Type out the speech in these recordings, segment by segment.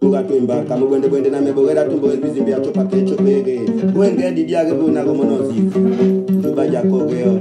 Bugatumba, Kamu Wende na Mebogera Tumbo, Bizimbia Chopa Kechopege, Wenge Didiago Nagomonosi, Dubaja Kogeo.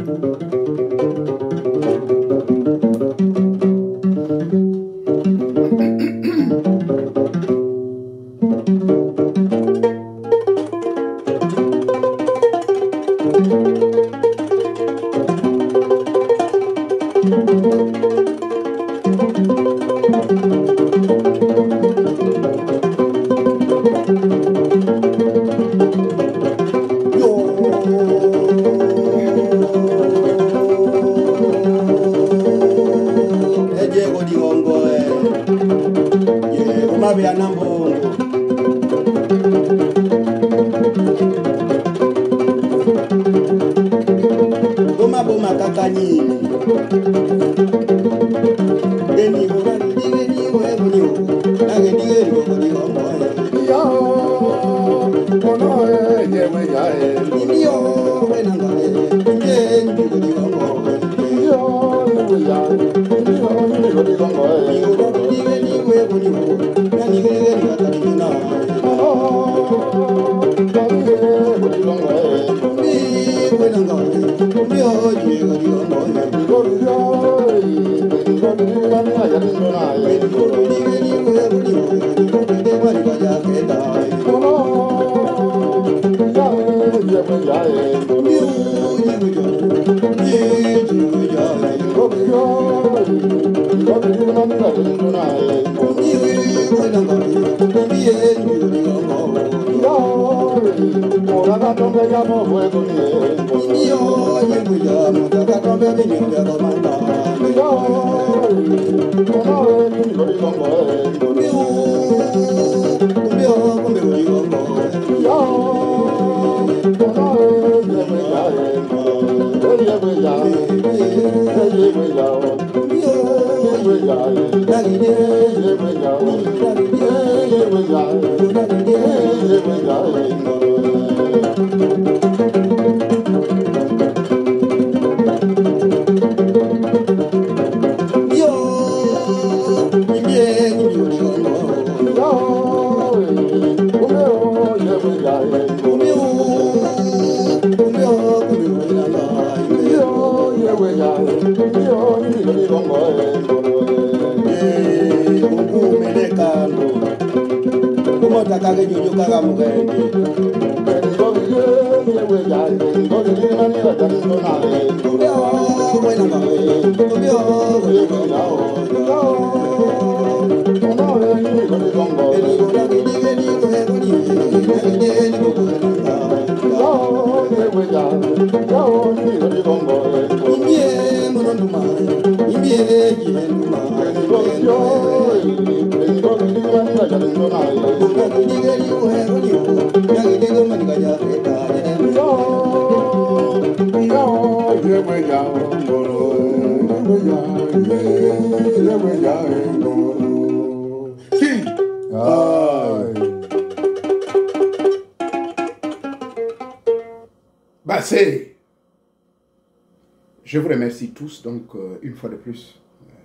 Je vous remercie tous, donc, une fois de plus,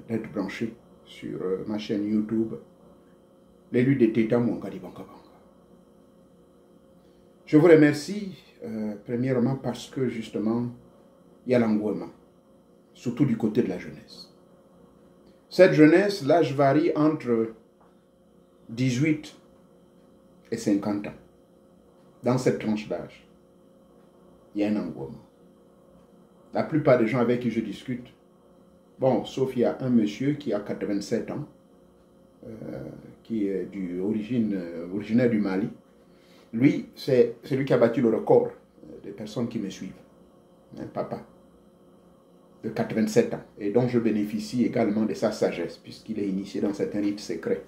d'être branchés sur ma chaîne YouTube, l'élu de Teta Mwangadi Banka Banka. Je vous remercie, premièrement, parce que, justement, il y a l'engouement, surtout du côté de la jeunesse. Cette jeunesse, l'âge varie entre 18 et 50 ans. Dans cette tranche d'âge, il y a un engouement. La plupart des gens avec qui je discute, bon, sauf il y a un monsieur qui a 87 ans, qui est originaire du Mali. Lui, c'est lui qui a battu le record des personnes qui me suivent. Un papa de 87 ans, et dont je bénéficie également de sa sagesse, puisqu'il est initié dans certains rites secrets.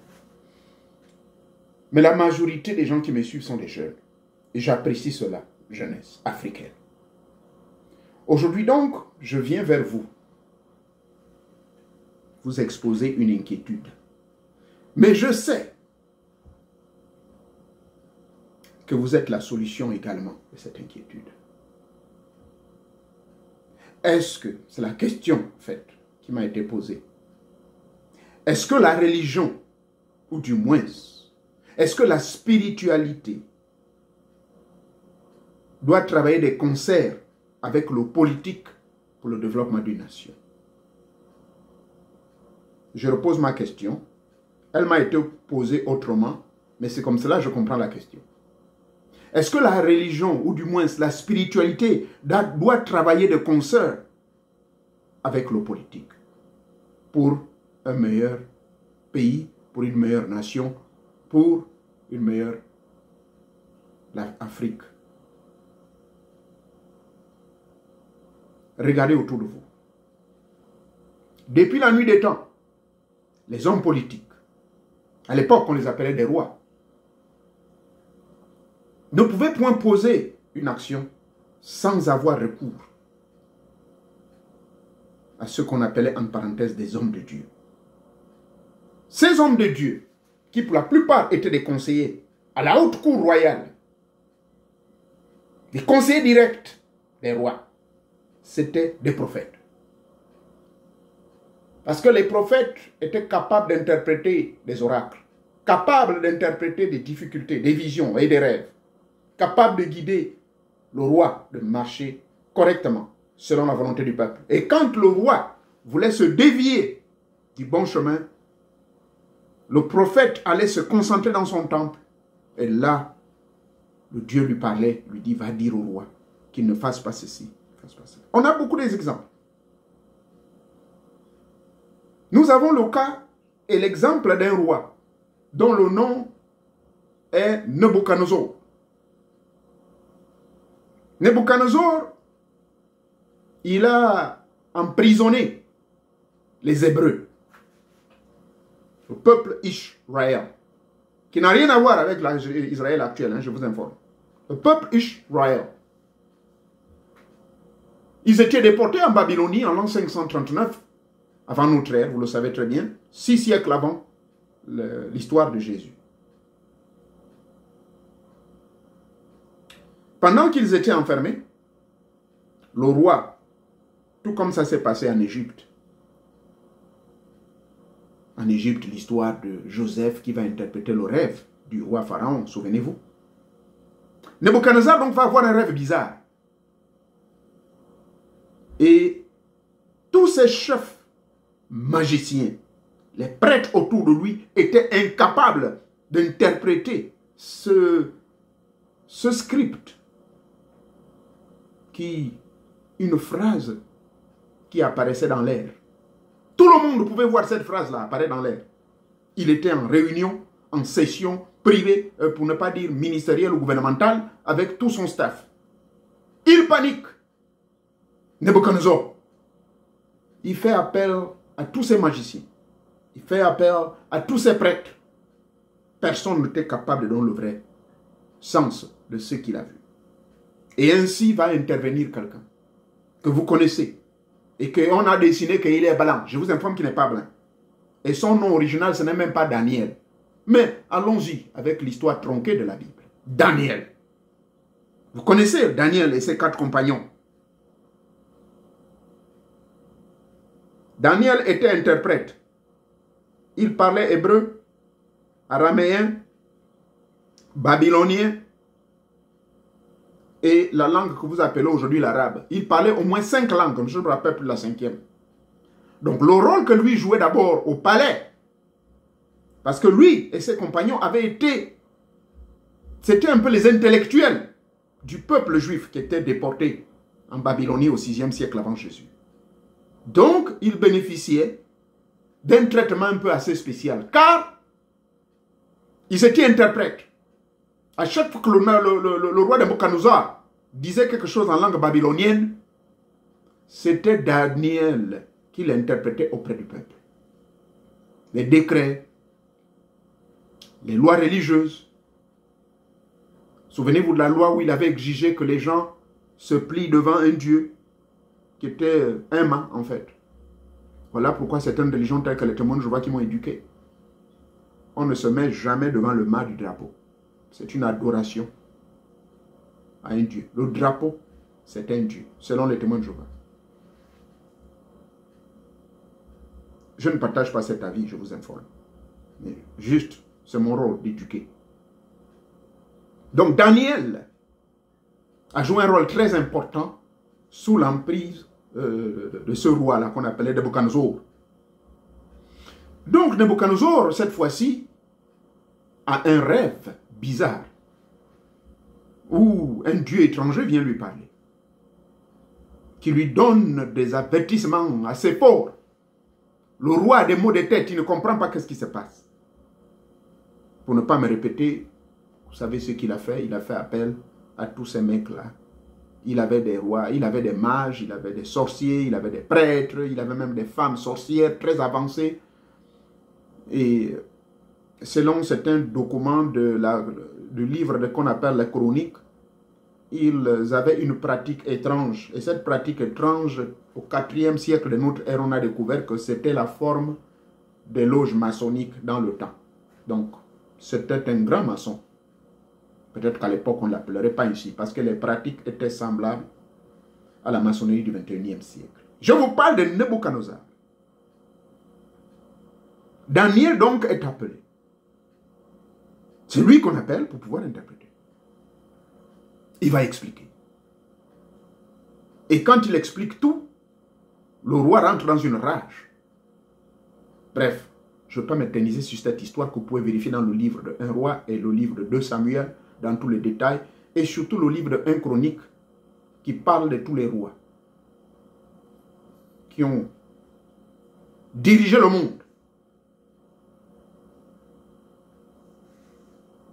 Mais la majorité des gens qui me suivent sont des jeunes. Et j'apprécie cela, jeunesse africaine. Aujourd'hui donc, je viens vers vous exposer une inquiétude. Mais je sais que vous êtes la solution également de cette inquiétude. Est-ce que, c'est la question en fait qui m'a été posée, est-ce que la religion, ou du moins Est-ce que la spiritualité doit travailler des concerts avec le politique pour le développement d'une nation? Je repose ma question. Elle m'a été posée autrement, mais c'est comme cela que je comprends la question. Est-ce que la religion, ou du moins la spiritualité, doit travailler de concert avec le politique pour un meilleur pays, pour une meilleure nation, pour une meilleure Afrique? Regardez autour de vous. Depuis la nuit des temps, les hommes politiques, à l'époque on les appelait des rois, ne pouvaient point poser une action sans avoir recours à ce qu'on appelait en parenthèse des hommes de Dieu. Ces hommes de Dieu, qui pour la plupart étaient des conseillers à la haute cour royale, des conseillers directs des rois, c'étaient des prophètes. Parce que les prophètes étaient capables d'interpréter des oracles, capables d'interpréter des difficultés, des visions et des rêves, capables de guider le roi de marcher correctement selon la volonté du peuple. Et quand le roi voulait se dévier du bon chemin, le prophète allait se concentrer dans son temple. Et là, le Dieu lui parlait, lui dit, va dire au roi qu'il ne fasse pas ceci, fasse pas cela. On a beaucoup d'exemples. Nous avons le cas et l'exemple d'un roi dont le nom est Nebuchadnezzar. Nebuchadnezzar, il a emprisonné les Hébreux, le peuple Israël, qui n'a rien à voir avec l'Israël actuel, hein, je vous informe. Le peuple Israël. Ils étaient déportés en Babylonie en l'an 539, avant notre ère, vous le savez très bien, 6 siècles avant l'histoire de Jésus. Pendant qu'ils étaient enfermés, le roi, tout comme ça s'est passé en Égypte, l'histoire de Joseph qui va interpréter le rêve du roi Pharaon, souvenez-vous. Nebuchadnezzar donc va avoir un rêve bizarre. Et tous ces chefs magiciens, les prêtres autour de lui, étaient incapables d'interpréter ce script une phrase qui apparaissait dans l'air. Tout le monde pouvait voir cette phrase-là apparaître dans l'air. Il était en réunion, en session privée, pour ne pas dire ministérielle ou gouvernementale, avec tout son staff. Il panique. Nebuchadnezzar. Il fait appel à tous ces magiciens. Il fait appel à tous ces prêtres. Personne n'était capable de donner le vrai sens de ce qu'il a vu. Et ainsi va intervenir quelqu'un que vous connaissez et qu'on a dessiné qu'il est blanc. Je vous informe qu'il n'est pas blanc. Et son nom original, ce n'est même pas Daniel. Mais allons-y avec l'histoire tronquée de la Bible. Daniel. Vous connaissez Daniel et ses 4 compagnons. Daniel était interprète. Il parlait hébreu, araméen, babylonien et la langue que vous appelez aujourd'hui l'arabe. Il parlait au moins 5 langues, je ne me rappelle plus la 5e. Donc le rôle que lui jouait d'abord au palais, parce que lui et ses compagnons avaient été, c'était un peu les intellectuels du peuple juif qui était déporté en Babylonie au 6e siècle avant Jésus. Donc, il bénéficiait d'un traitement un peu assez spécial, car ils étaient interprètes. À chaque fois que le roi de Nebuchadnezzar disait quelque chose en langue babylonienne, c'était Daniel qui l'interprétait auprès du peuple. Les décrets, les lois religieuses. Souvenez-vous de la loi où il avait exigé que les gens se plient devant un Dieu qui était un mât, en fait. Voilà pourquoi certaines religions telles que les témoins de Jéhovah qui m'ont éduqué, on ne se met jamais devant le mât du drapeau. C'est une adoration à un Dieu. Le drapeau, c'est un Dieu, selon les témoins de Jéhovah. Je ne partage pas cet avis, je vous informe. Mais juste, c'est mon rôle d'éduquer. Donc Daniel a joué un rôle très important sous l'emprise de ce roi-là qu'on appelait Nebuchadnezzar. Donc Nebuchadnezzar, cette fois-ci, a un rêve bizarre où un dieu étranger vient lui parler, qui lui donne des avertissements assez forts. Le roi a des maux de tête, il ne comprend pas qu'est-ce qui se passe. Pour ne pas me répéter, vous savez ce qu'il a fait? Il a fait appel à tous ces mecs-là. Il avait des rois, il avait des mages, il avait des sorciers, il avait des prêtres, il avait même des femmes sorcières très avancées. Et selon certains documents du livre qu'on appelle la chronique, ils avaient une pratique étrange. Et cette pratique étrange, au IVe siècle de notre ère, on a découvert que c'était la forme des loges maçonniques dans le temps. Donc, c'était un grand maçon. Peut-être qu'à l'époque, on ne l'appellerait pas ainsi, parce que les pratiques étaient semblables à la maçonnerie du XXIe siècle. Je vous parle de Nebuchadnezzar. Daniel donc est appelé. C'est lui qu'on appelle pour pouvoir interpréter. Il va expliquer. Et quand il explique tout, le roi rentre dans une rage. Bref, je ne vais pas m'éterniser sur cette histoire que vous pouvez vérifier dans le livre de 1 roi et le livre de 2 Samuel, dans tous les détails, et surtout le livre de 1 chronique, qui parle de tous les rois qui ont dirigé le monde.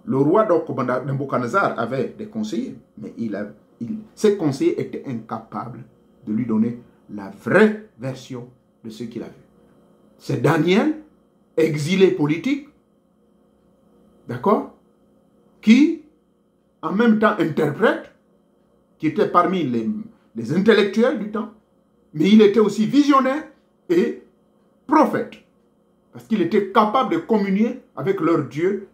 Le roi Nebuchadnezzar avait des conseillers, mais ces conseillers étaient incapables de lui donner la vraie version de ce qu'il a vu. C'est Daniel, exilé politique, d'accord, qui en même temps interprète, qui était parmi les intellectuels du temps, mais il était aussi visionnaire et prophète, parce qu'il était capable de communier avec leur Dieu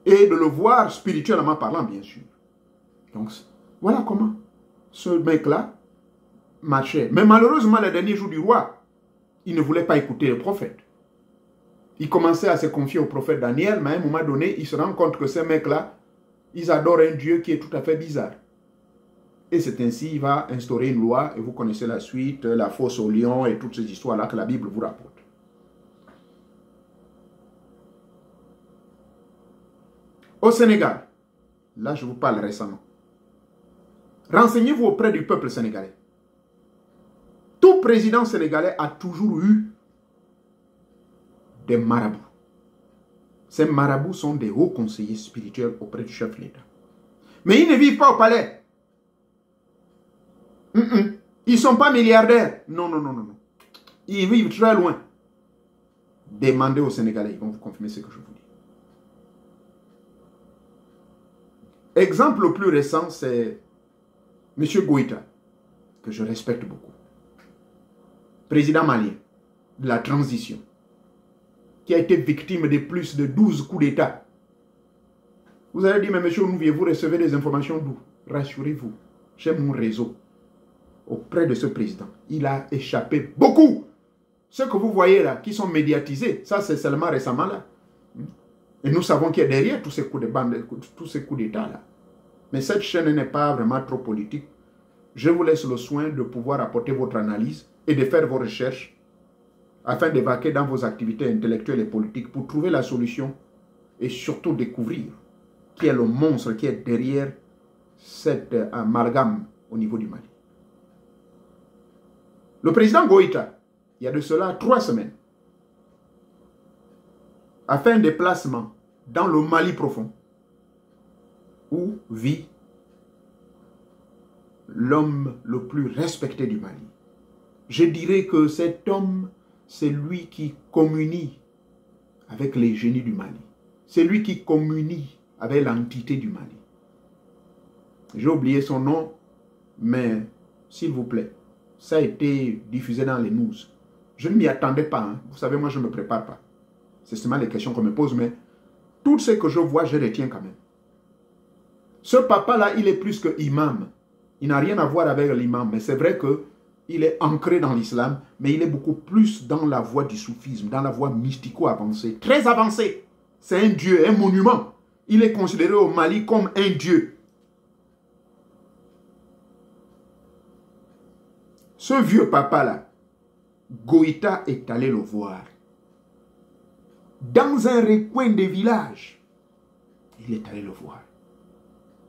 et de le voir spirituellement parlant, bien sûr. Donc, voilà comment ce mec-là marchait. Mais malheureusement, les derniers jours du roi, il ne voulait pas écouter le prophète. Il commençait à se confier au prophète Daniel, mais à un moment donné, il se rend compte que ces mecs-là, ils adorent un Dieu qui est tout à fait bizarre. Et c'est ainsi qu'il va instaurer une loi, et vous connaissez la suite, la fosse au lion et toutes ces histoires-là que la Bible vous rapporte. Au Sénégal, là je vous parle récemment, renseignez-vous auprès du peuple sénégalais. Tout président sénégalais a toujours eu des marabouts. Ces marabouts sont des hauts conseillers spirituels auprès du chef de l'État. Mais ils ne vivent pas au palais. Ils ne sont pas milliardaires. Non. Ils vivent très loin. Demandez aux Sénégalais, ils vont vous confirmer ce que je vous dis. Exemple le plus récent, c'est M. Goïta, que je respecte beaucoup. Président malien de la transition, qui a été victime de plus de 12 coups d'État. Vous allez dire, mais monsieur Nouvier, vous recevez des informations d'où? Rassurez-vous, j'ai mon réseau auprès de ce président. Il a échappé beaucoup. Ce que vous voyez là, qui sont médiatisés, ça c'est seulement récemment là. Et nous savons qu'il y a derrière tous ces coups de bande, tous ces coups d'État là. Mais cette chaîne n'est pas vraiment trop politique. Je vous laisse le soin de pouvoir apporter votre analyse et de faire vos recherches afin d'évacuer dans vos activités intellectuelles et politiques pour trouver la solution et surtout découvrir qui est le monstre qui est derrière cette amalgame au niveau du Mali. Le président Goïta, il y a de cela 3 semaines, a fait un déplacement dans le Mali profond où vit l'homme le plus respecté du Mali. Je dirais que cet homme, c'est lui qui communie avec les génies du Mali. C'est lui qui communie avec l'entité du Mali. J'ai oublié son nom, mais s'il vous plaît, ça a été diffusé dans les news. Je ne m'y attendais pas. Hein. Vous savez, moi, je ne me prépare pas. C'est seulement les questions qu'on me pose, mais tout ce que je vois, je retiens quand même. Ce papa-là, il est plus que imam. Il n'a rien à voir avec l'imam, mais c'est vrai qu'il est ancré dans l'islam, mais il est beaucoup plus dans la voie du soufisme, dans la voie mystico-avancée. Très avancée. C'est un dieu, un monument. Il est considéré au Mali comme un dieu. Ce vieux papa-là, Goïta est allé le voir. Dans un recoin des villages, il est allé le voir.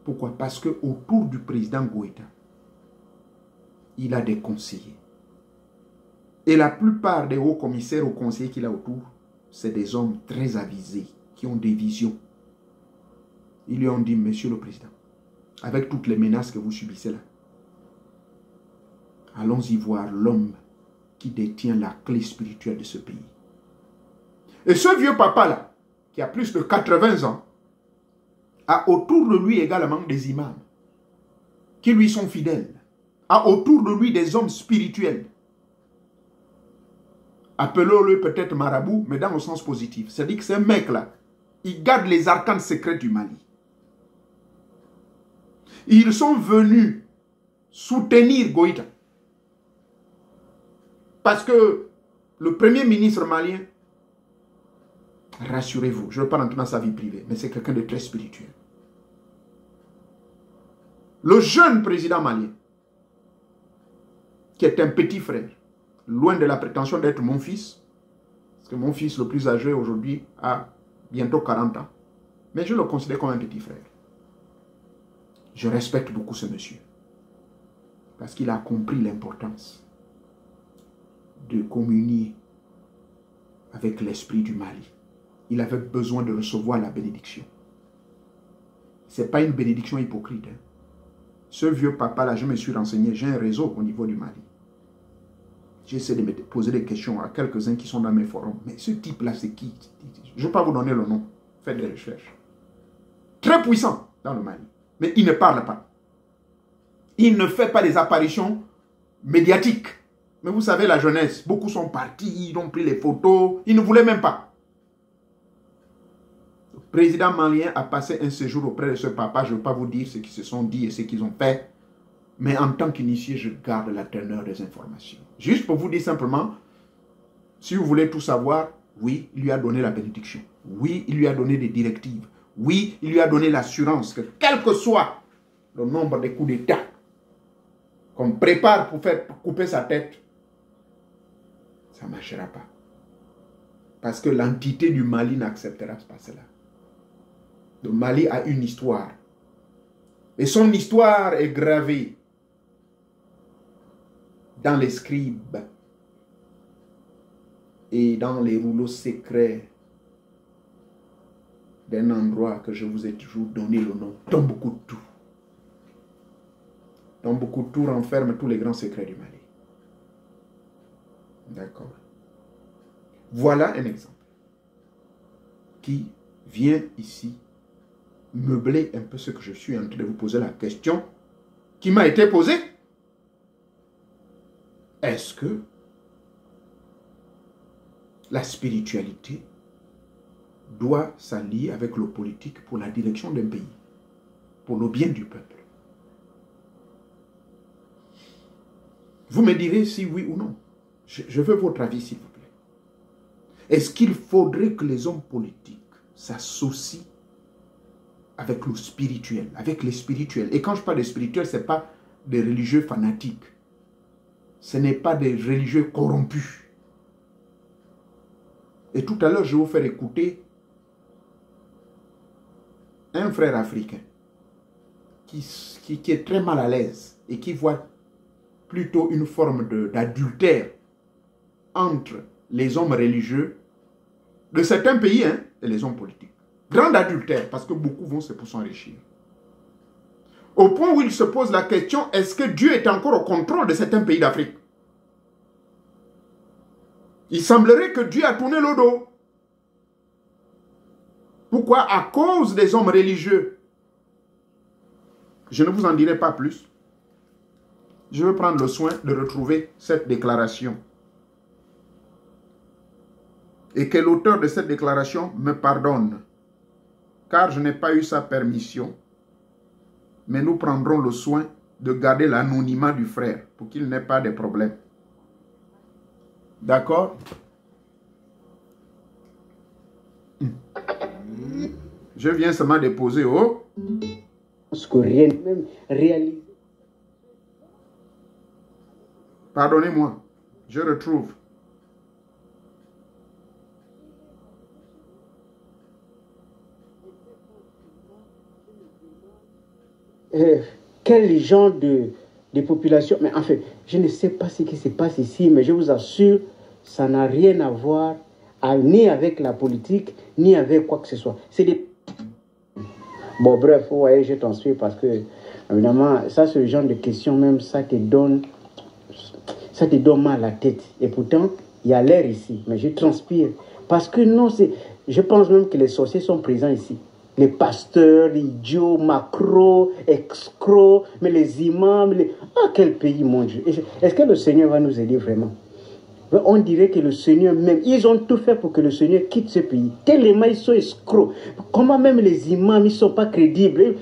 Pourquoi? Parce que autour du président Goïta, il a des conseillers. Et la plupart des hauts commissaires ou conseillers qu'il a autour, c'est des hommes très avisés, qui ont des visions. Ils lui ont dit, Monsieur le Président, avec toutes les menaces que vous subissez là, allons-y voir l'homme qui détient la clé spirituelle de ce pays. Et ce vieux papa-là, qui a plus de 80 ans, a autour de lui également des imams, qui lui sont fidèles, a autour de lui des hommes spirituels. Appelons-le peut-être marabout, mais dans le sens positif. C'est-à-dire que ce mec-là, il garde les arcanes secrets du Mali. Ils sont venus soutenir Goïta. Parce que le premier ministre malien, rassurez-vous, je ne veux pas rentrer dans sa vie privée, mais c'est quelqu'un de très spirituel. Le jeune président malien, qui est un petit frère, loin de la prétention d'être mon fils, parce que mon fils le plus âgé aujourd'hui a bientôt 40 ans, mais je le considère comme un petit frère. Je respecte beaucoup ce monsieur, parce qu'il a compris l'importance de communier avec l'esprit du Mali. Il avait besoin de recevoir la bénédiction. Ce n'est pas une bénédiction hypocrite. Hein. Ce vieux papa-là, je me suis renseigné, j'ai un réseau au niveau du Mali. J'essaie de me poser des questions à quelques-uns qui sont dans mes forums. Mais ce type-là, c'est qui? Je ne vais pas vous donner le nom. Faites des recherches. Très puissant dans le Mali. Mais il ne parle pas. Il ne fait pas des apparitions médiatiques. Mais vous savez, la jeunesse, beaucoup sont partis, ils ont pris les photos, ils ne voulaient même pas. Le président malien a passé un séjour auprès de ce papa. Je ne veux pas vous dire ce qu'ils se sont dit et ce qu'ils ont fait. Mais en tant qu'initié, je garde la teneur des informations. Juste pour vous dire simplement, si vous voulez tout savoir, oui, il lui a donné la bénédiction. Oui, il lui a donné des directives. Oui, il lui a donné l'assurance que quel que soit le nombre de coups d'État qu'on prépare pour faire couper sa tête, ça ne marchera pas. Parce que l'entité du Mali n'acceptera pas cela. Le Mali a une histoire. Et son histoire est gravée dans les scribes et dans les rouleaux secrets d'un endroit que je vous ai toujours donné le nom, Tombouctou. Tombouctou renferme tous les grands secrets du Mali. D'accord. Voilà un exemple qui vient ici meubler un peu ce que je suis en train de vous poser la question qui m'a été posée. Est-ce que la spiritualité doit s'allier avec le politique pour la direction d'un pays, pour le bien du peuple? Vous me direz si oui ou non. Je veux votre avis, s'il vous plaît. Est-ce qu'il faudrait que les hommes politiques s'associent avec le spirituel, avec les spirituels? Et quand je parle de spirituel, ce n'est pas des religieux fanatiques. Ce n'est pas des religieux corrompus. Et tout à l'heure, je vais vous faire écouter un frère africain qui est très mal à l'aise et qui voit plutôt une forme d'adultère entre les hommes religieux de certains pays et les hommes politiques. Grand adultère, parce que beaucoup vont pour s'enrichir. Au point où il se pose la question, est-ce que Dieu est encore au contrôle de certains pays d'Afrique? Il semblerait que Dieu a tourné le dos. Pourquoi? À cause des hommes religieux. Je ne vous en dirai pas plus. Je vais prendre le soin de retrouver cette déclaration. Et que l'auteur de cette déclaration me pardonne, car je n'ai pas eu sa permission. Mais nous prendrons le soin de garder l'anonymat du frère pour qu'il n'ait pas de problème. D'accord? Je viens seulement déposer au... Ce que rien même réalisé. Pardonnez-moi, je retrouve. Quel genre de population, mais en fait, je ne sais pas ce qui se passe ici, mais je vous assure, ça n'a rien à voir ni avec la politique, ni avec quoi que ce soit. C'est des... Bon, bref, vous voyez, je transpire parce que, évidemment, ça, c'est le genre de questions, même, ça te donne mal à la tête. Et pourtant, il y a l'air ici, mais je transpire. Parce que non, je pense même que les sorciers sont présents ici. Les pasteurs, les idiots, macros, escrocs, mais les imams, Ah, quel pays, mon Dieu. Est-ce que le Seigneur va nous aider vraiment? On dirait que le Seigneur même, ils ont tout fait pour que le Seigneur quitte ce pays. Tellement ils sont escrocs. Comment même les imams, ils ne sont pas crédibles.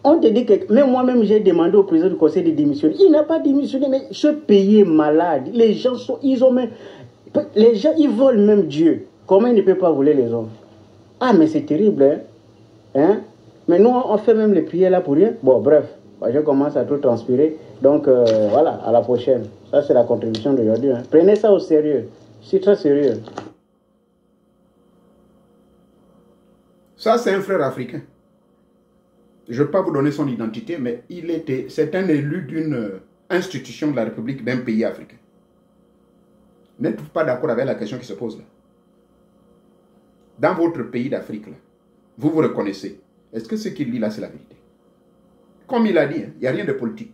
On te dit que, même moi-même, j'ai demandé au président du conseil de démissionner. Il n'a pas démissionné, mais ce pays est malade. Les gens sont, les gens, ils volent même Dieu. Comment ils ne peuvent pas voler les hommes? Ah, mais c'est terrible, hein? Hein? Mais nous, on fait même les prières là pour rien. Bon, bref, je commence à tout transpirer. Donc, voilà, à la prochaine. Ça, c'est la contribution d'aujourd'hui. Hein. Prenez ça au sérieux. Je suis très sérieux. Ça, c'est un frère africain. Je ne vais pas vous donner son identité, mais c'est un élu d'une institution de la République d'un pays africain. N'êtes-vous pas d'accord avec la question qui se pose là? Dans votre pays d'Afrique, vous vous reconnaissez. Est-ce que ce qu'il dit là, c'est la vérité? Comme il a dit, il n'y a rien de politique.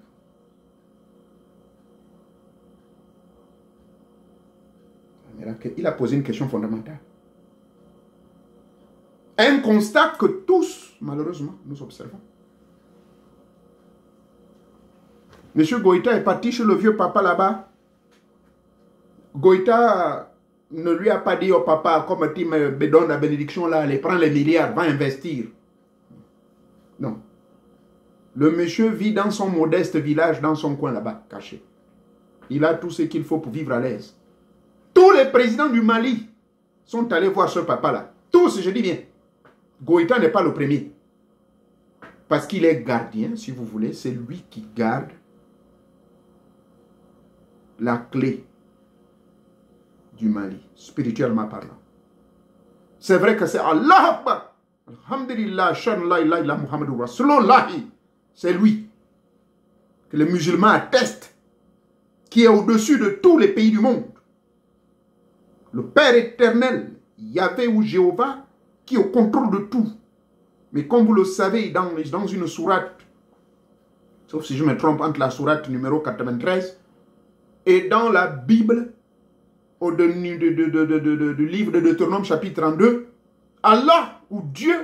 Il a posé une question fondamentale. Un constat que tous, malheureusement, nous observons. Monsieur Goïta est parti chez le vieux papa là-bas. Goïta ne lui a pas dit au papa, comme tu me donnes la bénédiction là, allez, prends les milliards, va investir. Non. Le monsieur vit dans son modeste village, dans son coin là-bas, caché. Il a tout ce qu'il faut pour vivre à l'aise. Tous les présidents du Mali sont allés voir ce papa-là. Tous, je dis bien. Goïta n'est pas le premier. Parce qu'il est gardien, si vous voulez, c'est lui qui garde la clé du Mali, spirituellement parlant. C'est vrai que c'est Allah Akbar. Alhamdulillah, Shanlaïla, Muhammadou Rasulullah. C'est lui que les musulmans attestent, qui est au-dessus de tous les pays du monde. Le Père éternel, Yahvé ou Jéhovah, qui est au contrôle de tout. Mais comme vous le savez, dans une sourate, sauf si je me trompe, entre la sourate numéro 93 et dans la Bible, du livre de Deutéronome chapitre 32, Allah ou Dieu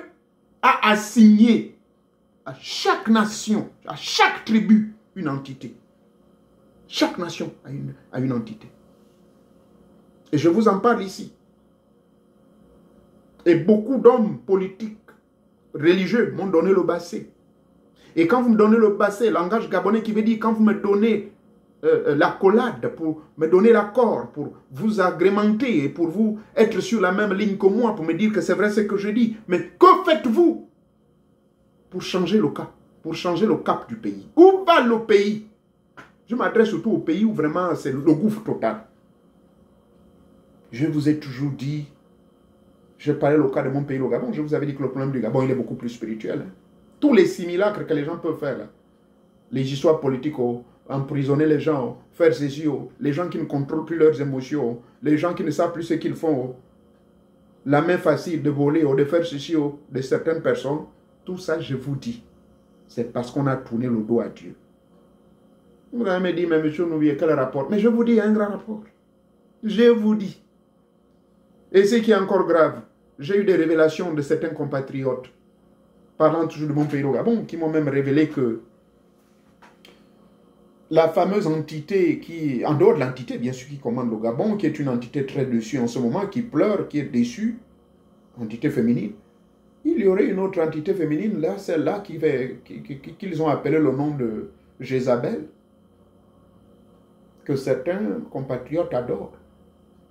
a assigné à chaque nation, à chaque tribu, une entité. Chaque nation a une entité. Et je vous en parle ici. Et beaucoup d'hommes politiques, religieux m'ont donné le basset. Et quand vous me donnez le basset, langage gabonais qui veut dire quand vous me donnez l'accolade, pour me donner l'accord, pour vous agrémenter et pour vous être sur la même ligne que moi, pour me dire que c'est vrai ce que je dis. Mais que faites-vous pour changer le cap, pour changer le cap du pays? Où va le pays? Je m'adresse surtout au pays où vraiment c'est le gouffre total. Je vous ai toujours dit, je parlais le cas de mon pays, le Gabon, je vous avais dit que le problème du Gabon, il est beaucoup plus spirituel. Hein. Tous les simulacres que les gens peuvent faire, là, les histoires politiques, emprisonner les gens, faire ceci, les gens qui ne contrôlent plus leurs émotions, les gens qui ne savent plus ce qu'ils font, la main facile de voler, de faire ceci, de certaines personnes, tout ça, je vous dis, c'est parce qu'on a tourné le dos à Dieu. Vous allez me dire, mais monsieur Nouvier, quel rapport? Mais je vous dis, il y a un grand rapport. Je vous dis. Et ce qui est encore grave, j'ai eu des révélations de certains compatriotes, parlant toujours de mon pays, le Gabon, qui m'ont même révélé que la fameuse entité qui, en dehors de l'entité, bien sûr, qui commande le Gabon, qui est une entité très déçue en ce moment, qui pleure, qui est déçue, entité féminine, il y aurait une autre entité féminine, là, celle-là, qu'ils ont appelé le nom de Jézabel, que certains compatriotes adorent,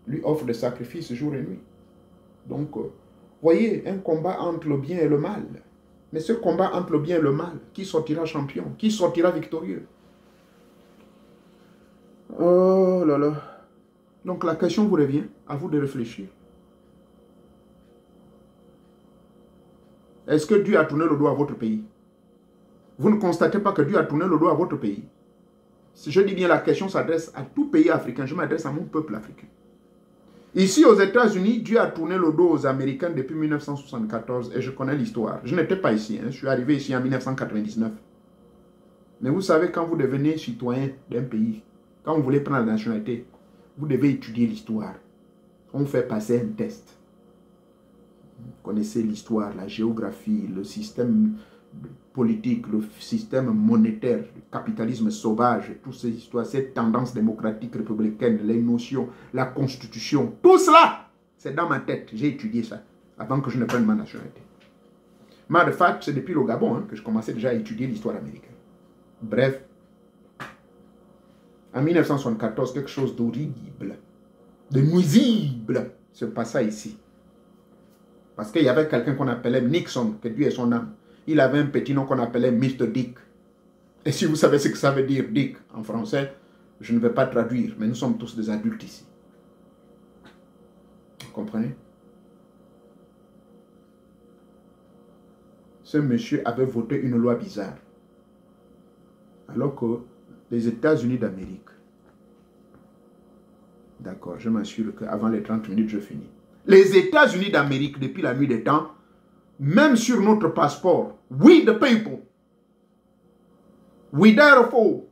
lui offrent des sacrifices jour et nuit. Donc, Voyez, un combat entre le bien et le mal. Mais ce combat entre le bien et le mal, qui sortira champion? Qui sortira victorieux? Oh là là. Donc la question vous revient, à vous de réfléchir. Est-ce que Dieu a tourné le dos à votre pays? Vous ne constatez pas que Dieu a tourné le dos à votre pays? Si je dis bien la question s'adresse à tout pays africain, je m'adresse à mon peuple africain. Ici aux États-Unis, Dieu a tourné le dos aux Américains depuis 1974 et je connais l'histoire. Je n'étais pas ici, je suis arrivé ici en 1999. Mais vous savez, quand vous devenez citoyen d'un pays, quand vous voulez prendre la nationalité, vous devez étudier l'histoire. On fait passer un test. Vous connaissez l'histoire, la géographie, le système politique, le système monétaire, le capitalisme sauvage, toutes ces histoires, ces tendances démocratiques républicaines, les notions, la constitution, tout cela, c'est dans ma tête. J'ai étudié ça avant que je ne prenne ma nationalité. Matter of fact, c'est depuis le Gabon que je commençais déjà à étudier l'histoire américaine. Bref, en 1974, quelque chose d'horrible, de nuisible se passa ici. Parce qu'il y avait quelqu'un qu'on appelait Nixon, que Dieu est son âme. Il avait un petit nom qu'on appelait Mr. Dick. Et si vous savez ce que ça veut dire Dick en français, je ne vais pas traduire, mais nous sommes tous des adultes ici. Vous comprenez? Ce monsieur avait voté une loi bizarre. Alors que les États-Unis d'Amérique, d'accord, je m'assure qu'avant les 30 minutes, je finis. Les États-Unis d'Amérique, depuis la nuit des temps, même sur notre passeport, we the people, we therefore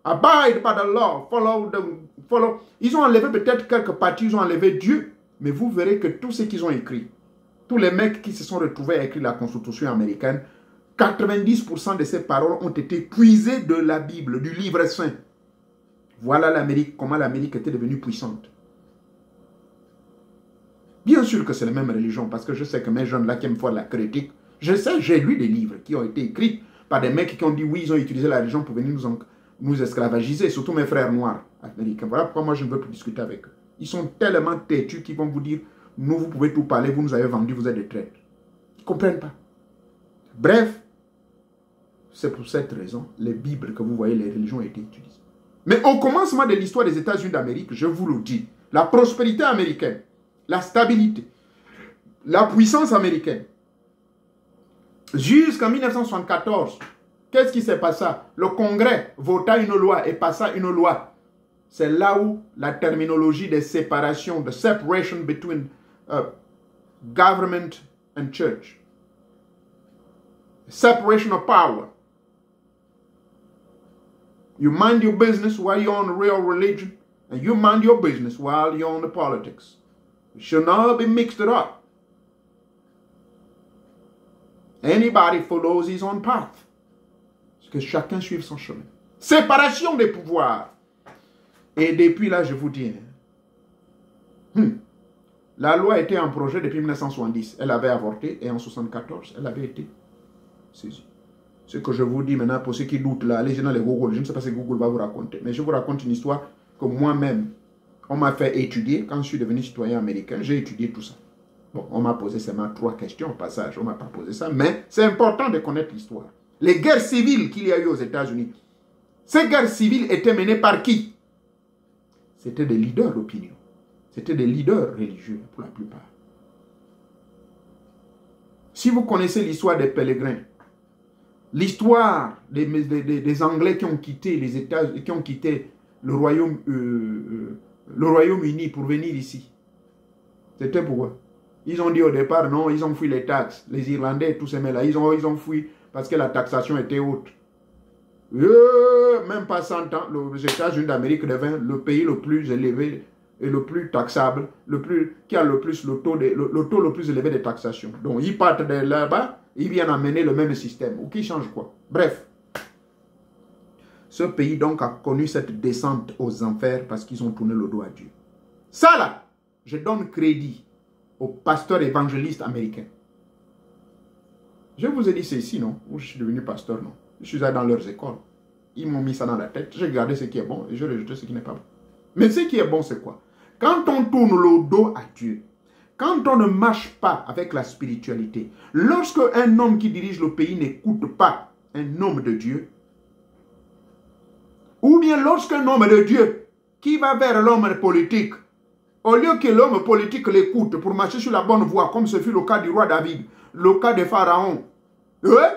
abide by the law, follow. Ils ont enlevé peut-être quelques parties, ils ont enlevé Dieu, mais vous verrez que tout ce qu'ils ont écrit, tous les mecs qui se sont retrouvés à écrire la Constitution américaine, 90% de ces paroles ont été puisées de la Bible, du livre saint. Voilà l'Amérique, comment l'Amérique était devenue puissante. Bien sûr que c'est la même religion, parce que je sais que mes jeunes là qui aiment faire la critique, je sais, j'ai lu des livres qui ont été écrits par des mecs qui ont dit oui, ils ont utilisé la religion pour venir nous esclavagiser, surtout mes frères noirs américains. Voilà pourquoi moi je ne veux plus discuter avec eux. Ils sont tellement têtus qu'ils vont vous dire, nous vous pouvez tout parler, vous nous avez vendu, vous êtes des traîtres. Ils ne comprennent pas. Bref, c'est pour cette raison, les Bibles que vous voyez, les religions ont été utilisées. Mais au commencement de l'histoire des États-Unis d'Amérique, je vous le dis, la prospérité américaine, la stabilité, la puissance américaine. Jusqu'en 1974, qu'est-ce qui s'est passé? Le Congrès vota une loi et passa une loi. C'est là où la terminologie de séparation, de separation between government and church. Separation of power. You mind your business while you're on the real religion, and you mind your business while you're on the politics. It should not be mixed up. Anybody follows his own path. Que chacun suive son chemin. Séparation des pouvoirs. Et depuis là, je vous dis, la loi était en projet depuis 1970. Elle avait avorté et en 1974, elle avait été saisie. Ce que je vous dis maintenant, pour ceux qui doutent là, allez dans les Google. Je ne sais pas ce que Google va vous raconter, mais je vous raconte une histoire que moi-même, on m'a fait étudier. Quand je suis devenu citoyen américain, j'ai étudié tout ça. Bon, on m'a posé seulement 3 questions au passage. On ne m'a pas posé ça, mais c'est important de connaître l'histoire. Les guerres civiles qu'il y a eu aux États-Unis, ces guerres civiles étaient menées par qui? C'était des leaders d'opinion. C'était des leaders religieux pour la plupart. Si vous connaissez l'histoire des pèlerins, l'histoire des Anglais qui ont quitté les États-Unis, qui ont quitté le Royaume-Uni pour venir ici, c'était pourquoi? Ils ont dit au départ, non, ils ont fui les taxes. Les Irlandais, tous ces mecs-là, ils ont fui parce que la taxation était haute. Même pas 100 ans, les États-Unis d'Amérique devint le pays le plus élevé et le plus taxable, qui a le taux le plus élevé de taxation. Donc, ils partent de là-bas, ils viennent amener le même système. Ou qui change quoi? Bref. Ce pays donc a connu cette descente aux enfers parce qu'ils ont tourné le dos à Dieu. Ça là, je donne crédit aux pasteurs évangélistes américains. Je vous ai dit ceci, non? Où je suis devenu pasteur, non? Je suis allé dans leurs écoles. Ils m'ont mis ça dans la tête. J'ai gardé ce qui est bon et j'ai rejeté ce qui n'est pas bon. Mais ce qui est bon, c'est quoi? Quand on tourne le dos à Dieu, Quand on ne marche pas avec la spiritualité, lorsque un homme qui dirige le pays n'écoute pas un homme de Dieu, ou bien lorsqu'un homme de Dieu qui va vers l'homme politique, au lieu que l'homme politique l'écoute pour marcher sur la bonne voie, comme ce fut le cas du roi David, le cas de Pharaon,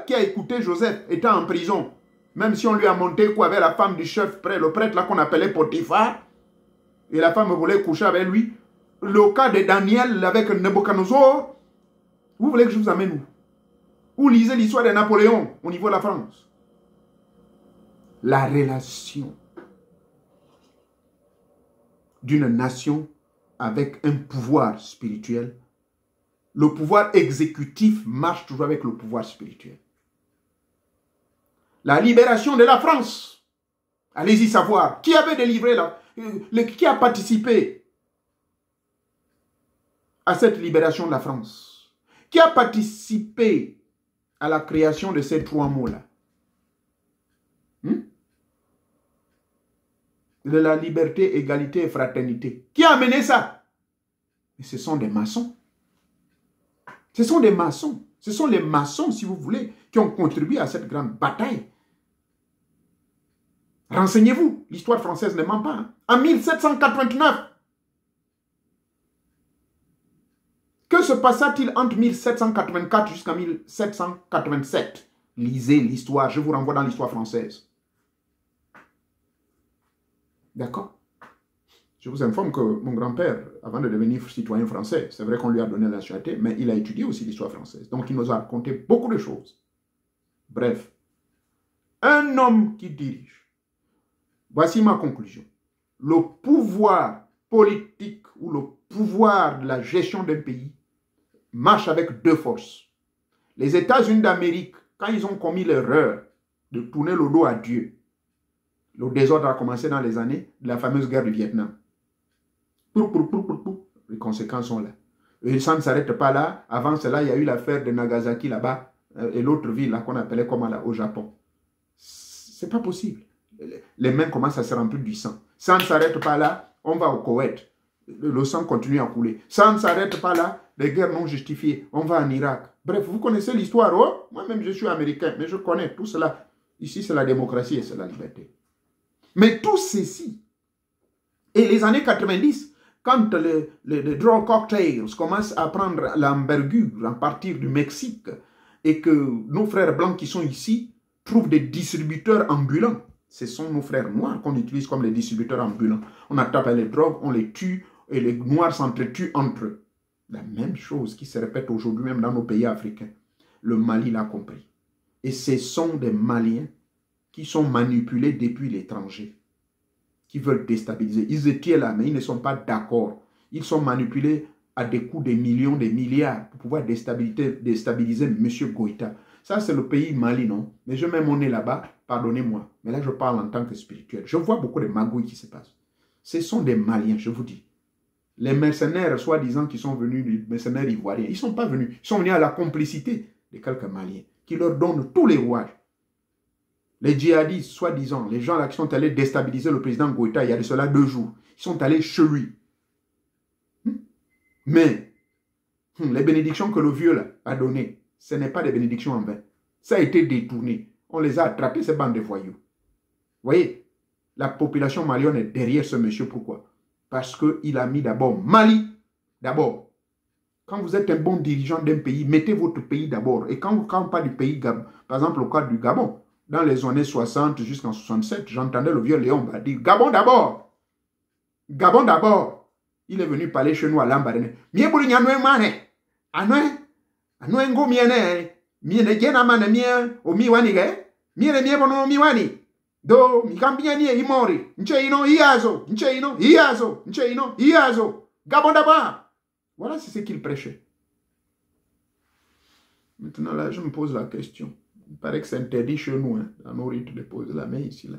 qui a écouté Joseph étant en prison, même si on lui a monté quoi avec la femme du chef, le prêtre là qu'on appelait Potiphar, et la femme voulait coucher avec lui. Le cas de Daniel avec Nebuchadnezzar, vous voulez que je vous amène où? Ou lisez l'histoire de Napoléon au niveau de la France. La relation d'une nation avec un pouvoir spirituel. Le pouvoir exécutif marche toujours avec le pouvoir spirituel. La libération de la France. Allez-y savoir. Qui avait délivré là? Qui a participé à cette libération de la France? Qui a participé à la création de ces trois mots-là? De la liberté, égalité et fraternité. Qui a amené ça? Et ce sont des maçons. Ce sont des maçons. Ce sont les maçons, si vous voulez, qui ont contribué à cette grande bataille. Renseignez-vous, l'histoire française ne ment pas. Hein. En 1789, que se passa-t-il entre 1784 jusqu'en 1787? Lisez l'histoire, je vous renvoie dans l'histoire française. D'accord? Je vous informe que mon grand-père, avant de devenir citoyen français, c'est vrai qu'on lui a donné la nationalité, mais il a étudié aussi l'histoire française. Donc il nous a raconté beaucoup de choses. Bref, un homme qui dirige. Voici ma conclusion. Le pouvoir politique ou le pouvoir de la gestion d'un pays marche avec deux forces. Les États-Unis d'Amérique, quand ils ont commis l'erreur de tourner le dos à Dieu, le désordre a commencé dans les années de la fameuse guerre du Vietnam. Les conséquences sont là. Et ça ne s'arrête pas là. Avant cela, il y a eu l'affaire de Nagasaki là-bas et l'autre ville là qu'on appelait comment là, au Japon. C'est pas possible. Les mains commencent à se remplir du sang. Ça ne s'arrête pas là. On va au Koweït. Le sang continue à couler. Ça ne s'arrête pas là. Les guerres non justifiées. On va en Irak. Bref, vous connaissez l'histoire. Oh? Moi-même, je suis américain, mais je connais tout cela. Ici, c'est la démocratie et c'est la liberté. Mais tout ceci, et les années 90, quand les drug cocktails commencent à prendre l'envergure à partir du Mexique et que nos frères blancs qui sont ici trouvent des distributeurs ambulants, ce sont nos frères noirs qu'on utilise comme les distributeurs ambulants. On attrape les drogues, on les tue et les noirs s'entretuent entre eux. La même chose qui se répète aujourd'hui même dans nos pays africains. Le Mali l'a compris. Et ce sont des Maliens qui sont manipulés depuis l'étranger, qui veulent déstabiliser. Ils étaient là, mais ils ne sont pas d'accord. Ils sont manipulés à des coûts de millions, des milliards pour pouvoir déstabiliser M. Goïta. Ça, c'est le pays Mali, non? Mais je mets mon nez là-bas, pardonnez-moi. Mais là, je parle en tant que spirituel. Je vois beaucoup de magouilles qui se passent. Ce sont des Maliens, je vous dis. Les mercenaires, soi-disant, qui sont venus, les mercenaires ivoiriens, ils ne sont pas venus. Ils sont venus à la complicité de quelques Maliens qui leur donnent tous les rouages. Les djihadistes, soi-disant, les gens là qui sont allés déstabiliser le président Goïta il y a de cela 2 jours, ils sont allés chez lui. Mais les bénédictions que le vieux là a données, ce n'est pas des bénédictions en vain. Ça a été détourné. On les a attrapés, ces bandes de voyous. Vous voyez, la population malienne est derrière ce monsieur. Pourquoi? Parce qu'il a mis d'abord Mali, d'abord. Quand vous êtes un bon dirigeant d'un pays, mettez votre pays d'abord. Et quand on parle du pays, par exemple au cas du Gabon, dans les années 60 jusqu'en 67, j'entendais le vieux Léon dire Gabon d'abord. Gabon d'abord. Il est venu parler chez nous à Lambarene. Mie buli nyanwe mane. Anwe ngo miene. Miene jena mane mie o miwani ge. Miene mie bono miwani. Do mi cambiani e imori. Ncheino iazo. Ncheino iazo. Ncheino iazo. Gabon d'abord. Voilà, c'est ce qu'il prêchait. Maintenant là, je me pose la question. Il paraît que c'est interdit chez nous, hein, dans nos rites de poser la main ici, là.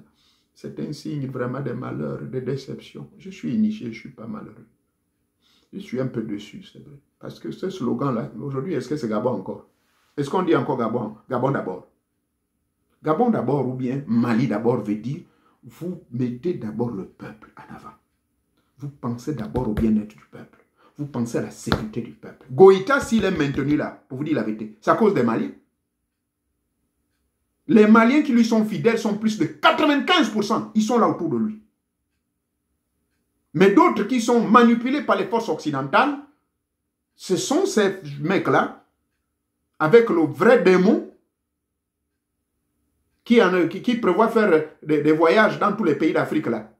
C'est un signe vraiment de malheur, de déception. Je suis initié, je ne suis pas malheureux. Je suis un peu déçu, c'est vrai. Parce que ce slogan-là, aujourd'hui, est-ce que c'est Gabon encore? Est-ce qu'on dit encore Gabon? Gabon d'abord. Gabon d'abord ou bien Mali d'abord veut dire, vous mettez d'abord le peuple en avant. Vous pensez d'abord au bien-être du peuple. vous pensez à la sécurité du peuple. Goïta, s'il est maintenu là, pour vous dire la vérité, c'est à cause des Maliens. Les Maliens qui lui sont fidèles sont plus de 95%. Ils sont là autour de lui. Mais d'autres qui sont manipulés par les forces occidentales, ce sont ces mecs-là, avec le vrai démon, qui prévoit faire des voyages dans tous les pays d'Afrique là.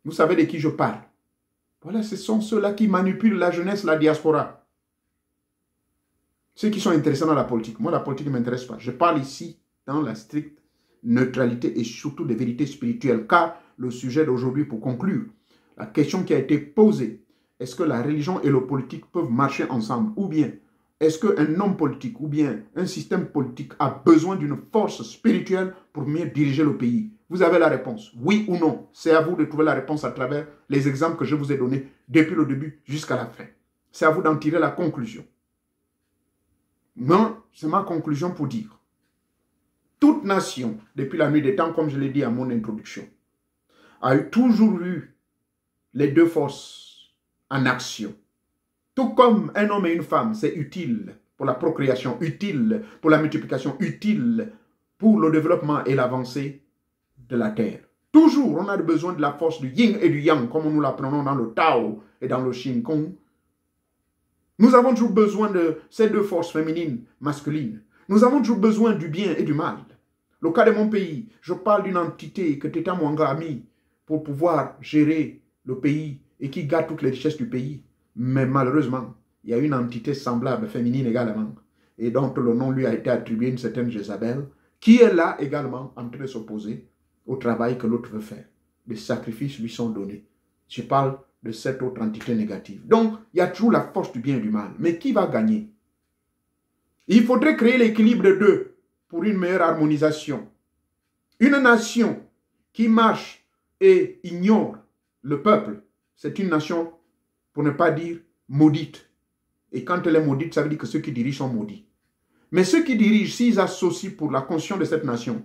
Vous savez de qui je parle. Voilà, ce sont ceux-là qui manipulent la jeunesse, la diaspora. Ceux qui sont intéressés dans la politique. Moi, la politique ne m'intéresse pas. Je parle ici dans la stricte neutralité et surtout des vérités spirituelles. Car le sujet d'aujourd'hui, pour conclure, la question qui a été posée, est-ce que la religion et le politique peuvent marcher ensemble? Ou bien, est-ce qu'un homme politique ou bien un système politique a besoin d'une force spirituelle pour mieux diriger le pays? Vous avez la réponse, oui ou non. C'est à vous de trouver la réponse à travers les exemples que je vous ai donnés depuis le début jusqu'à la fin. C'est à vous d'en tirer la conclusion. Non, c'est ma conclusion pour dire. Toute nation, depuis la nuit des temps, comme je l'ai dit à mon introduction, a toujours eu les deux forces en action. Tout comme un homme et une femme, c'est utile pour la procréation, utile pour la multiplication, utile pour le développement et l'avancée de la terre. Toujours, on a besoin de la force du yin et du yang, comme nous l'apprenons dans le Tao et dans le Shin Kong. Nous avons toujours besoin de ces deux forces féminines, masculines. Nous avons toujours besoin du bien et du mal. Le cas de mon pays, je parle d'une entité que Teta Mwanga a mis pour pouvoir gérer le pays et qui garde toutes les richesses du pays. Mais malheureusement, il y a une entité semblable, féminine également, et dont le nom lui a été attribué, une certaine Jézabel, qui est là également en train de s'opposer au travail que l'autre veut faire. Des sacrifices lui sont donnés. Je parle de cette autre entité négative. Donc, il y a toujours la force du bien et du mal. Mais qui va gagner? Il faudrait créer l'équilibre de deux pour une meilleure harmonisation. Une nation qui marche et ignore le peuple, c'est une nation, pour ne pas dire maudite. Et quand elle est maudite, ça veut dire que ceux qui dirigent sont maudits. Mais ceux qui dirigent, s'ils associent pour la conscience de cette nation,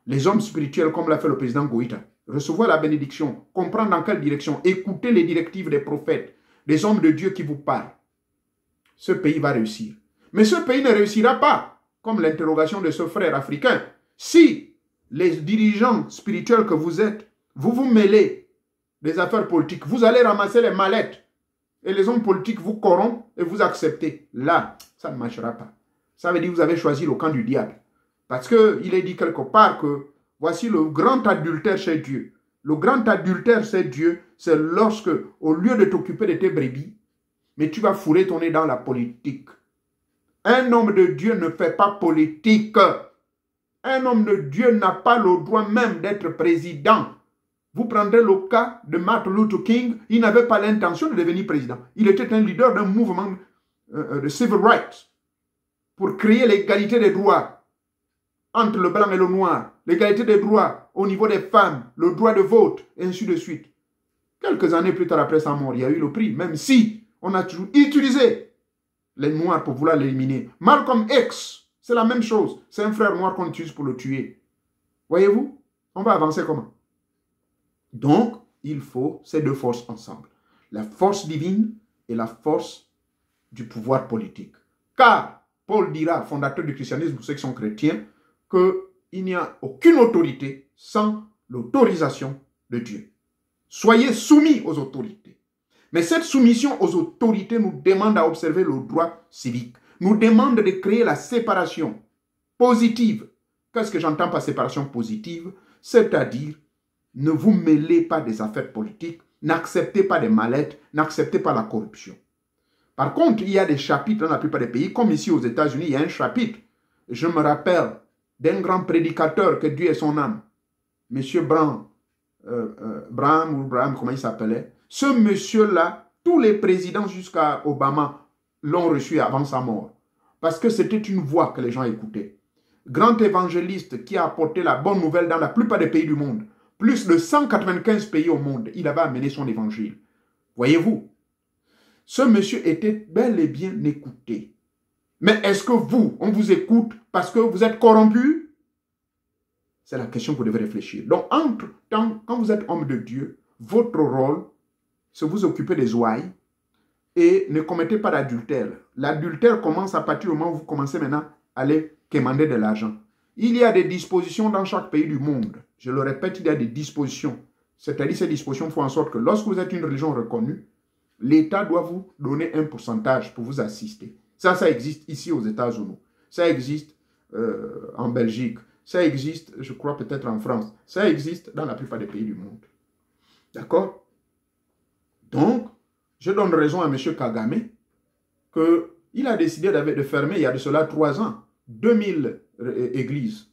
les hommes spirituels, comme l'a fait le président Goïta, recevoir la bénédiction, comprendre dans quelle direction, écouter les directives des prophètes, des hommes de Dieu qui vous parlent, ce pays va réussir. Mais ce pays ne réussira pas, comme l'interrogation de ce frère africain, si les dirigeants spirituels que vous êtes, vous vous mêlez des affaires politiques, vous allez ramasser les mallettes, et les hommes politiques vous corrompent et vous acceptez. Là, ça ne marchera pas. Ça veut dire que vous avez choisi le camp du diable. Parce qu'il est dit quelque part que voici le grand adultère chez Dieu. Le grand adultère chez Dieu, c'est lorsque, au lieu de t'occuper de tes brebis, mais tu vas fourrer ton nez dans la politique. Un homme de Dieu ne fait pas politique. Un homme de Dieu n'a pas le droit même d'être président. Vous prendrez le cas de Martin Luther King. Il n'avait pas l'intention de devenir président. Il était un leader d'un mouvement de civil rights pour créer l'égalité des droits entre le blanc et le noir, l'égalité des droits au niveau des femmes, le droit de vote, et ainsi de suite. Quelques années plus tard après sa mort, il y a eu le prix, même si on a toujours utilisé les noirs pour vouloir l'éliminer. Malcolm X, c'est la même chose. C'est un frère noir qu'on utilise pour le tuer. Voyez-vous? On va avancer comment? Donc, il faut ces deux forces ensemble. La force divine et la force du pouvoir politique. Car, Paul dira, fondateur du christianisme pour ceux qui sont chrétiens, qu'il n'y a aucune autorité sans l'autorisation de Dieu. Soyez soumis aux autorités. Mais cette soumission aux autorités nous demande à observer le droit civique. Nous demande de créer la séparation positive. Qu'est-ce que j'entends par séparation positive? C'est-à-dire, ne vous mêlez pas des affaires politiques, n'acceptez pas des mallettes, n'acceptez pas la corruption. Par contre, il y a des chapitres dans la plupart des pays, comme ici aux États-Unis, il y a un chapitre. Je me rappelle d'un grand prédicateur, que Dieu est son âme, M. Braham, comment il s'appelait. Ce monsieur-là, tous les présidents jusqu'à Obama l'ont reçu avant sa mort. Parce que c'était une voix que les gens écoutaient. Grand évangéliste qui a apporté la bonne nouvelle dans la plupart des pays du monde. Plus de 195 pays au monde, il avait amené son évangile. Voyez-vous, ce monsieur était bel et bien écouté. Mais est-ce que vous, on vous écoute parce que vous êtes corrompu? C'est la question que vous devez réfléchir. Donc, quand vous êtes homme de Dieu, votre rôle, c'est vous occuper des ouailles, et ne commettez pas d'adultère. L'adultère commence à partir du moment où vous commencez maintenant à aller quémander de l'argent. Il y a des dispositions dans chaque pays du monde. Je le répète, il y a des dispositions. C'est-à-dire ces dispositions font en sorte que lorsque vous êtes une religion reconnue, l'État doit vous donner un pourcentage pour vous assister. Ça existe ici aux États-Unis. Ça existe en Belgique. Ça existe, je crois, peut-être en France. Ça existe dans la plupart des pays du monde. D'accord? Donc, je donne raison à M. Kagame qu'il a décidé de fermer, il y a de cela 3 ans, 2000 églises.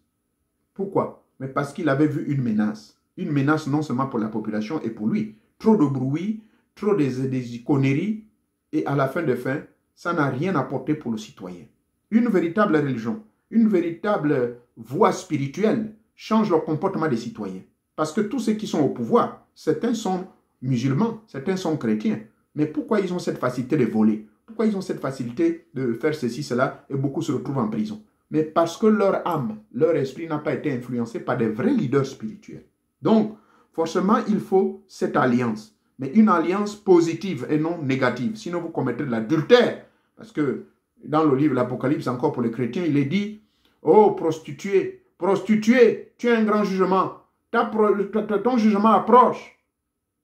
Pourquoi? Mais parce qu'il avait vu une menace. Une menace non seulement pour la population et pour lui. Trop de bruit, trop des conneries, et à la fin de fin, ça n'a rien apporté pour le citoyen. Une véritable religion, une véritable voie spirituelle change le comportement des citoyens. Parce que tous ceux qui sont au pouvoir, certains sont musulmans, certains sont chrétiens. Mais pourquoi ils ont cette facilité de voler? Pourquoi ils ont cette facilité de faire ceci, cela, et beaucoup se retrouvent en prison? Mais parce que leur âme, leur esprit n'a pas été influencé par des vrais leaders spirituels. Donc, forcément, il faut cette alliance. Mais une alliance positive et non négative. Sinon, vous commettrez de l'adultère. Parce que dans le livre l'Apocalypse, encore pour les chrétiens, il est dit, oh, prostituée, prostituée, tu as un grand jugement. Ton jugement approche.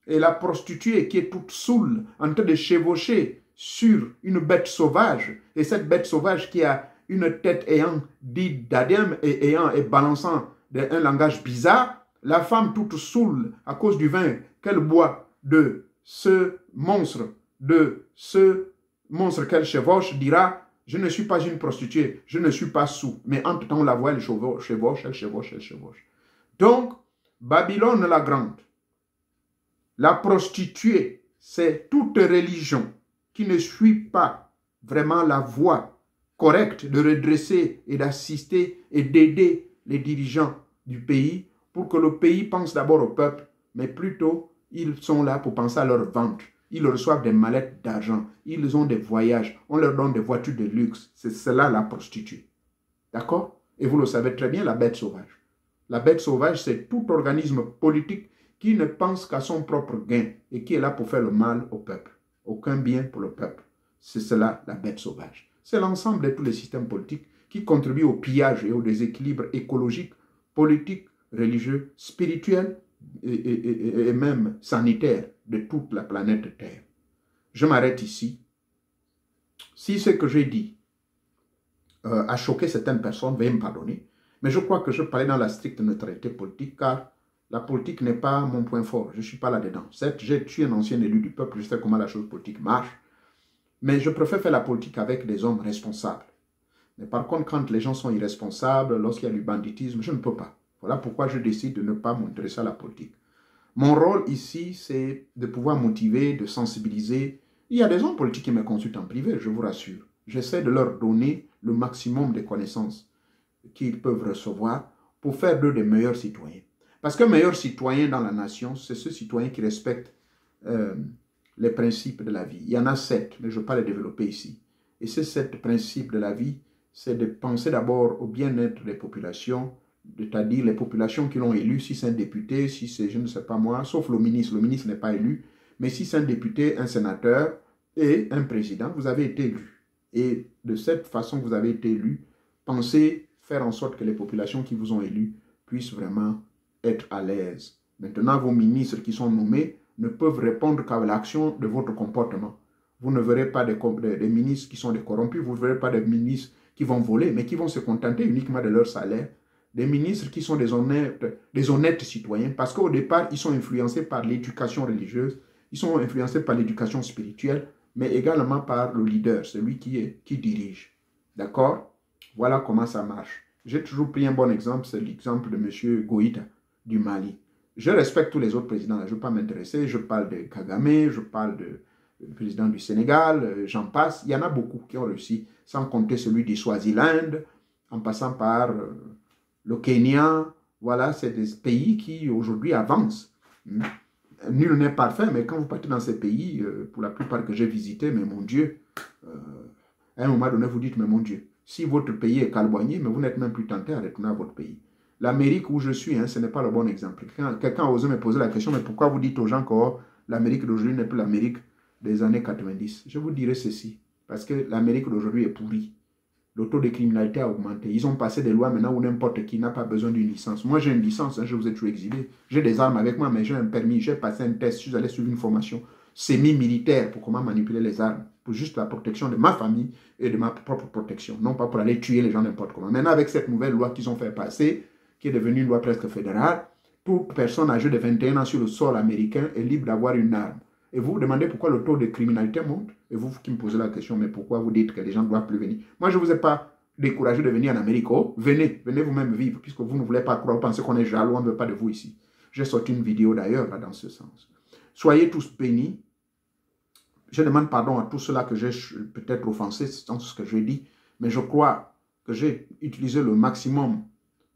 Et la prostituée qui est toute saoule, en train de chevaucher sur une bête sauvage, et cette bête sauvage qui a une tête ayant dit d'adème et balançant un langage bizarre, la femme toute saoule à cause du vin qu'elle boit de ce monstre qu'elle chevauche, dira, je ne suis pas une prostituée, je ne suis pas saoul. Mais entre-temps, on la voit, elle chevauche. Donc, Babylone la grande, la prostituée, c'est toute religion qui ne suit pas vraiment la voie correcte de redresser et d'assister et d'aider les dirigeants du pays pour que le pays pense d'abord au peuple, mais plutôt ils sont là pour penser à leur ventre. Ils reçoivent des mallettes d'argent, ils ont des voyages, on leur donne des voitures de luxe. C'est cela la prostituée. D'accord? Et vous le savez très bien, la bête sauvage. La bête sauvage, c'est tout organisme politique qui ne pense qu'à son propre gain et qui est là pour faire le mal au peuple. Aucun bien pour le peuple. C'est cela la bête sauvage. C'est l'ensemble de tous les systèmes politiques qui contribuent au pillage et au déséquilibre écologique, politique, religieux, spirituel et même sanitaire de toute la planète Terre. Je m'arrête ici. Si ce que j'ai dit a choqué certaines personnes, veuillez me pardonner, mais je crois que je parlais dans la stricte neutralité politique car la politique n'est pas mon point fort. Je ne suis pas là-dedans. Certes, je suis un ancien élu du peuple, je sais comment la chose politique marche, mais je préfère faire la politique avec des hommes responsables. Mais par contre, quand les gens sont irresponsables, lorsqu'il y a du banditisme, je ne peux pas. Voilà pourquoi je décide de ne pas m'intéresser à la politique. Mon rôle ici, c'est de pouvoir motiver, de sensibiliser. Il y a des hommes politiques qui me consultent en privé, je vous rassure. J'essaie de leur donner le maximum de connaissances qu'ils peuvent recevoir pour faire d'eux des meilleurs citoyens. Parce qu'un meilleur citoyen dans la nation, c'est ce citoyen qui respecte les principes de la vie. Il y en a 7, mais je ne vais pas les développer ici. Et ces 7 principes de la vie, c'est de penser d'abord au bien-être des populations, c'est-à-dire les populations qui l'ont élu, si c'est un député, si c'est, je ne sais pas moi, sauf le ministre n'est pas élu, mais si c'est un député, un sénateur et un président, vous avez été élu. Et de cette façon que vous avez été élu, pensez faire en sorte que les populations qui vous ont élu puissent vraiment être à l'aise. Maintenant, vos ministres qui sont nommés ne peuvent répondre qu'à l'action de votre comportement. Vous ne verrez pas des ministres qui sont des corrompus, vous ne verrez pas des ministres qui vont voler, mais qui vont se contenter uniquement de leur salaire. Des ministres qui sont des honnêtes citoyens, parce qu'au départ, ils sont influencés par l'éducation religieuse, ils sont influencés par l'éducation spirituelle, mais également par le leader, celui qui dirige. D'accord? Voilà comment ça marche. J'ai toujours pris un bon exemple, c'est l'exemple de M. Goïta du Mali. Je respecte tous les autres présidents, je ne veux pas m'intéresser, je parle de Kagame, je parle du président du Sénégal, j'en passe. Il y en a beaucoup qui ont réussi, sans compter celui du Swaziland, en passant par le Kenya. Voilà, c'est des pays qui aujourd'hui avancent. Nul n'est parfait, mais quand vous partez dans ces pays, pour la plupart que j'ai visités, mais mon Dieu, à un moment donné, vous dites, mais mon Dieu, si votre pays est calboigné, mais vous n'êtes même plus tenté à retourner à votre pays. L'Amérique où je suis, ce n'est pas le bon exemple. Quelqu'un a osé me poser la question, mais pourquoi vous dites aux gens que l'Amérique d'aujourd'hui n'est plus l'Amérique des années 90. Je vous dirai ceci, parce que l'Amérique d'aujourd'hui est pourrie. Le taux de criminalité a augmenté. Ils ont passé des lois maintenant où n'importe qui n'a pas besoin d'une licence. Moi, j'ai une licence, hein, je vous ai toujours exilé. J'ai des armes avec moi, mais j'ai un permis. J'ai passé un test, je suis allé suivre une formation semi-militaire pour comment manipuler les armes, pour juste la protection de ma famille et de ma propre protection, non pas pour aller tuer les gens n'importe comment. Maintenant, avec cette nouvelle loi qu'ils ont fait passer, qui est devenue une loi presque fédérale, toute personne âgée de 21 ans sur le sol américain est libre d'avoir une arme. Et vous vous demandez pourquoi le taux de criminalité monte. Et vous qui me posez la question, mais pourquoi vous dites que les gens ne doivent plus venir? Moi, je ne vous ai pas découragé de venir en Amérique. Oh, venez, venez vous-même vivre, puisque vous ne voulez pas croire, vous pensez qu'on est jaloux, on ne veut pas de vous ici. J'ai sorti une vidéo d'ailleurs dans ce sens. Soyez tous bénis. Je demande pardon à tous ceux-là que j'ai peut-être offensés dans ce que j'ai dit, mais je crois que j'ai utilisé le maximum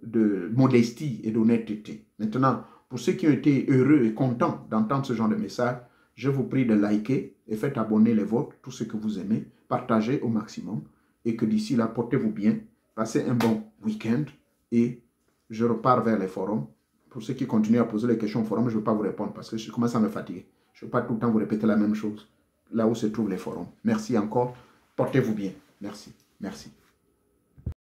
de modestie et d'honnêteté. Maintenant, pour ceux qui ont été heureux et contents d'entendre ce genre de message, je vous prie de liker et faites abonner les vôtres, tous ceux que vous aimez, partagez au maximum et que d'ici là, portez-vous bien, passez un bon week-end et je repars vers les forums. Pour ceux qui continuent à poser les questions au forum, je ne veux pas vous répondre parce que je commence à me fatiguer. Je ne veux pas tout le temps vous répéter la même chose là où se trouvent les forums. Merci encore, portez-vous bien. Merci, merci.